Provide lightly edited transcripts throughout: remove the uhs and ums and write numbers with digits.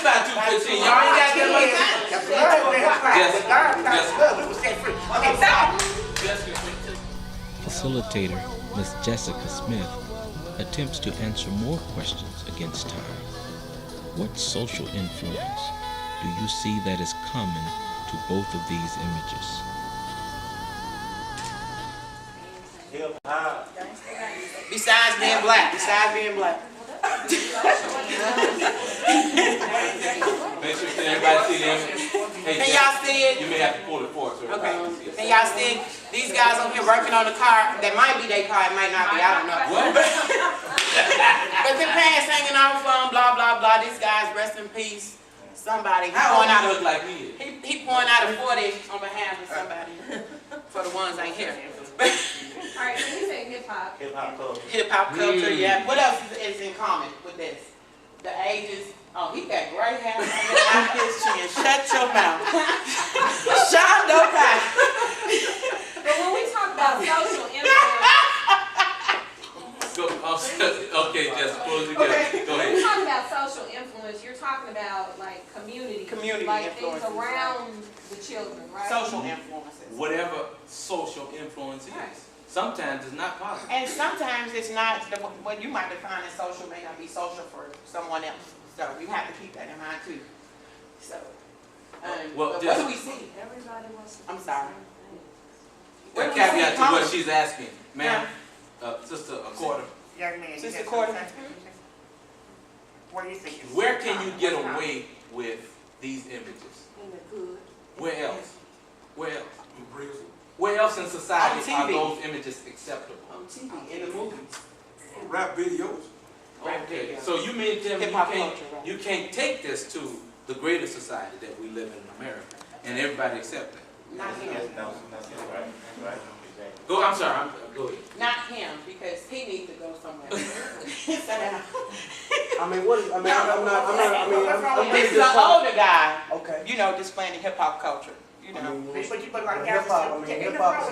about 2:15. Y'all ain't got that much time. Facilitator Miss Jessica Smith attempts to answer more questions against time. What social influence do you see that is common to both of these images? Besides being black. Make sure everybody see them. Hey, Can y'all see it? You may have to pull it forward. So Okay. Can y'all see these guys over here working on the car? That might be their car, it might not be, I don't know. What? But their pants hanging off them, blah, blah, blah. These guys, rest in peace. Somebody. How old you look like he is? He pouring out a 40 on behalf of somebody. For the ones ain't here. Alright, so you say hip-hop. Hip-hop culture, yeah. What else is in common with this? The ages. Oh, he got gray hair on his chin. Shut your mouth. Shut up. But when we talk about social influence, Okay, Jess, pull it together. Okay. Go when ahead. we talk about social influence, you're talking about like community. Community like things influences, around the children, right? Social influences. Whatever social influence is. Right. Sometimes it's not positive. And sometimes it's not, what you might define as social may not be social for someone else. So you have to keep that in mind too. So, Well, but just- what do we see? Everybody wants to I'm sorry. A What do we see caveat to common? what she's asking. Ma'am, Sister Quarter, Young man, Sister you got Corder. something? What do you think? is where can you get common? away with these images? in the good. Where else? Where else? Where else in society On are TV. those images acceptable? On TV, in the movies. Rap videos. Rap Okay, videos. so you mean to tell me Hip-hop culture, right. you can't take this to the greater society that we live in America and everybody accept that? Not him. Go, I'm sorry, go ahead. Not him, because he needs to go somewhere. Sit down. I mean, what is, I mean, I'm This is just an trying- older guy, Okay. you know, displaying the hip hop culture, you I know. mean, But you put a lot of hip hop, I mean, hip hop is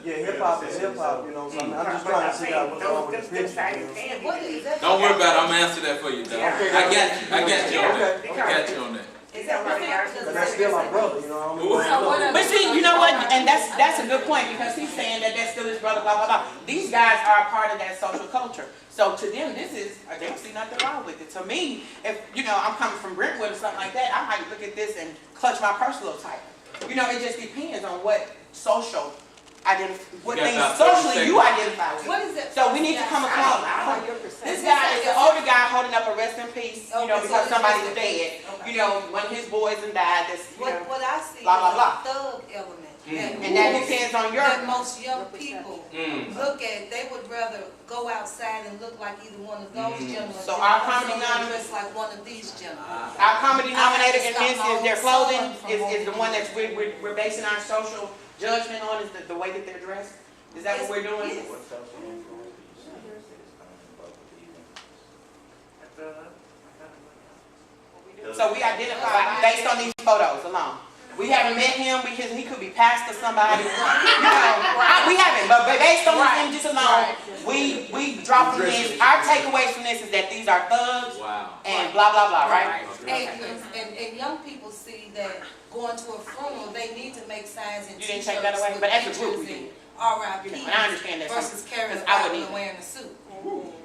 Yeah, hip hop is hip hop, you know, so I'm just trying to figure out what's wrong with this picture. You know? What is that? Don't worry about it, I'm gonna answer that for you, Doug. Yeah. I got you on that. Okay. I got you on that. Is that what But that's still my brother, you know, I don't So what know. But see, you know what, and that's a good point, because he's saying that that's still his brother, blah, blah, blah. These guys are a part of that social culture. So to them, they don't see nothing wrong with it. To me, if, you know, I'm coming from Brentwood or something like that, I might look at this and clutch my personal type. You know, it just depends on what social what You got things about 30 socially seconds. you identify with. What is it? So we need to come across. This guy is an older guy holding up a rest in peace, you know, Okay, so because it's somebody's rest in dead. Okay. You know, one of his boys and died, that's, you know. What I see Blah, blah, is blah. a thug element. And that depends on your, That most young people Mm. look at, they would rather go outside and look like either one of those gentlemen. So than our come common somewhere denominator- dressed like one of these gentlemen. our common denominator in I this have to is their stop my clothing, own son is the from one that's we're basing our social judgment on, is the way that they're dressed? Is that what we're doing? Yes. So we identify based on these photos alone. We haven't met him, he could be pastor somebody, you know, we haven't, but based on these images alone, we draw from this, our takeaways from this is that these are thugs Wow. and blah, blah, blah, right? And young people see that going to a funeral, they need to make signs and You didn't t-shirts take that away? with But as a group, we pictures and did. R.I.P. You know, and I understand that versus carrying a because I Bible wouldn't and wearing a suit.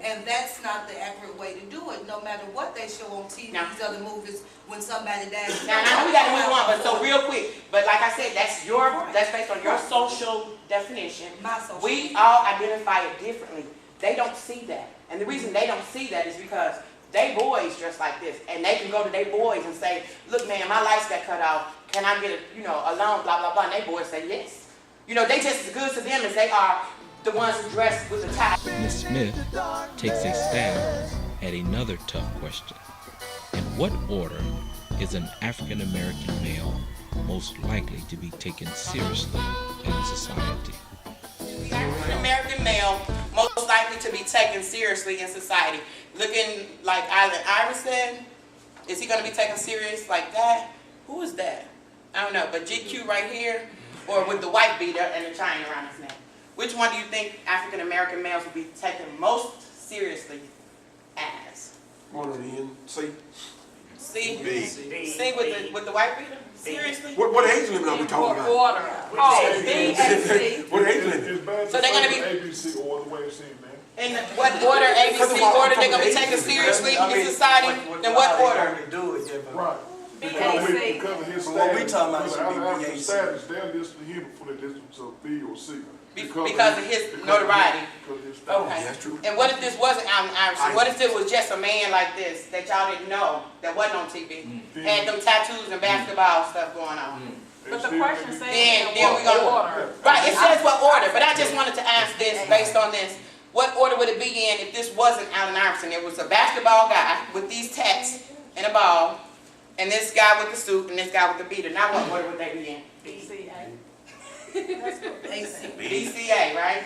And that's not the accurate way to do it, no matter what they show on TV, Now- these other movies, when somebody dies. Now, I know we gotta move on, but so real quick, but like I said, that's based on your social definition. My social. We all identify it differently. They don't see that. And the reason they don't see that is because they boys dress like this. And they can go to their boys and say, look man, my lights got cut off. Can I get a loan, blah, blah, blah. And they boys say yes. You know, they just as good to them as they are the ones who dress with the tie. Ms. Smith takes a stab at another tough question. In what order is an African American male most likely to be taken seriously in society? The African American male most likely to be taken seriously in society. Looking like Allen Iverson, is he going to be taken serious like that? Who is that? I don't know, but GQ right here, or with the white beater and the chain around his neck. Which one do you think African American males will be taken most seriously as? One of the end. See, C? B. C with the white beater? Seriously? What age limit are we talking about? Order. Oh, B, A, C. What age limit? It's bad So to they're gonna say be- ABC or the way it's seen, man. In what order, ABC order, they're gonna be taken seriously in society? In what order? Do it, yeah, but. Right. B, Because A, C. because of his But what we status, talking about because should of be African BAC. status, they're listing him for the districts of B or C. Because of his notoriety. Because of his status. Okay. That's true. And what if this wasn't Allen Iverson? What if it was just a man like this that y'all didn't know, that wasn't on TV? Had them tattoos and basketball stuff going on? But the question says Then in we gonna- what order? Right, it says what order, but I just wanted to ask this based on this. What order would it be in if this wasn't Allen Iverson? It was a basketball guy with these tats and a ball, and this guy with the suit and this guy with the beater. Now what order would they be in? B, C, A. BCA, right?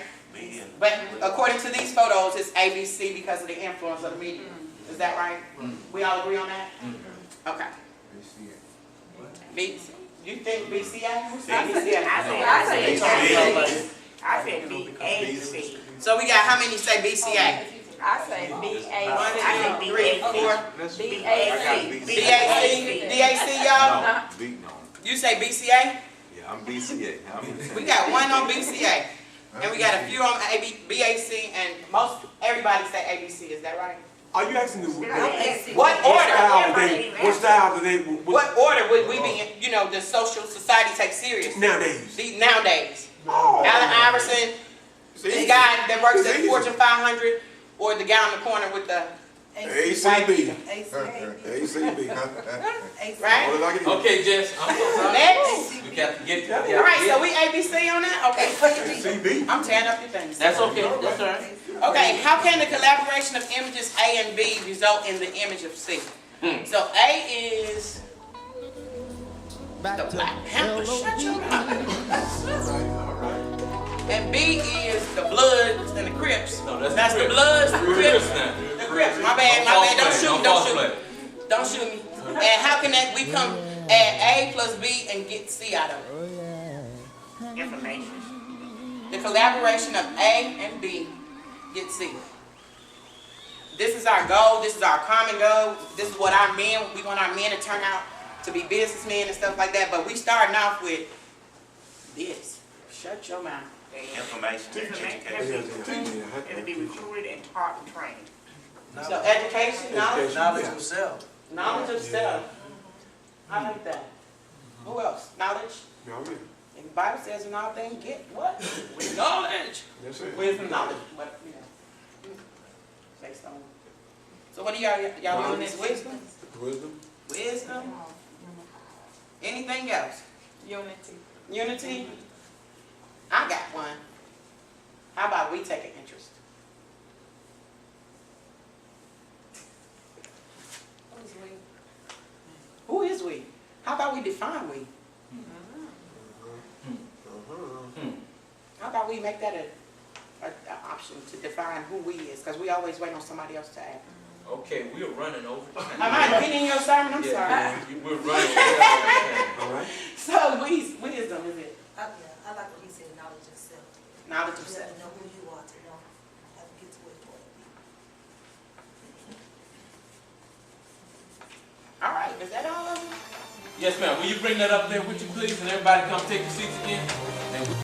But according to these photos, it's ABC because of the influence of the media. Is that right? We all agree on that? Okay. B, you think BCA? Who said BCA? I say said I said B, A, C. So we got how many say BCA? I say B, A, One, C. two, three, four. B, A, C. DAC, DAC, y'all? B, no. You say BCA? Yeah, I'm BCA. We got one on BCA, and we got a few on BAC, and everybody say ABC. Is that right? Are you asking the, What order? what style do they, What order would we be in, the social society take serious? nowadays? Nowadays. Oh. Allen Iverson, this guy that works It's at easy. Fortune 500, or the guy in the corner with the ACB. ACB. right? Okay, Jess, I'm so sorry. Next. We got to get All right, so we ABC on that? Okay. ACB. I'm tearing up your things. That's okay, that's all right. Okay, how can the collaboration of images A and B result in the image of C? So A is the Black Panther. Shut your mouth. And B is the Bloods and the Crips. No, that's That's the the Crips. Bloods, the Crips, now. the Crips. My bad, my bad. Don't shoot me, don't shoot me. And how can that we come add A plus B and get C out of it? Information. The collaboration of A and B gets C. This is our goal. This is our common goal. This is what our men, we want our men to turn out to be businessmen and stuff like that. But we starting off with this. Shut your mouth. Information. It'll be recruited and taught and trained. So education, knowledge, Knowledge of self. knowledge of self. I like that. Who else? Knowledge. No, yeah. And the Bible says in all things, get what? With knowledge. That's it. Wisdom, knowledge. But, based on. So what are y'all doing this wisdom? Wisdom. Wisdom. Anything else? Unity. Unity. I got one. How about we take an interest? Who is we? How about we define we? How about we make that an option to define who we is? Because we always wait on somebody else to act. Okay, we're running over time. Am I repeating your sermon? I'm sorry. Yeah, we're running over time. All right. So wisdom is it? I like what he said, knowledge of self. Knowledge of You self. have to know who you are to know how to get to where you want to be. All right, is that all of them? Yes, ma'am. Will you bring that up there with you, please? And everybody come take your seats again?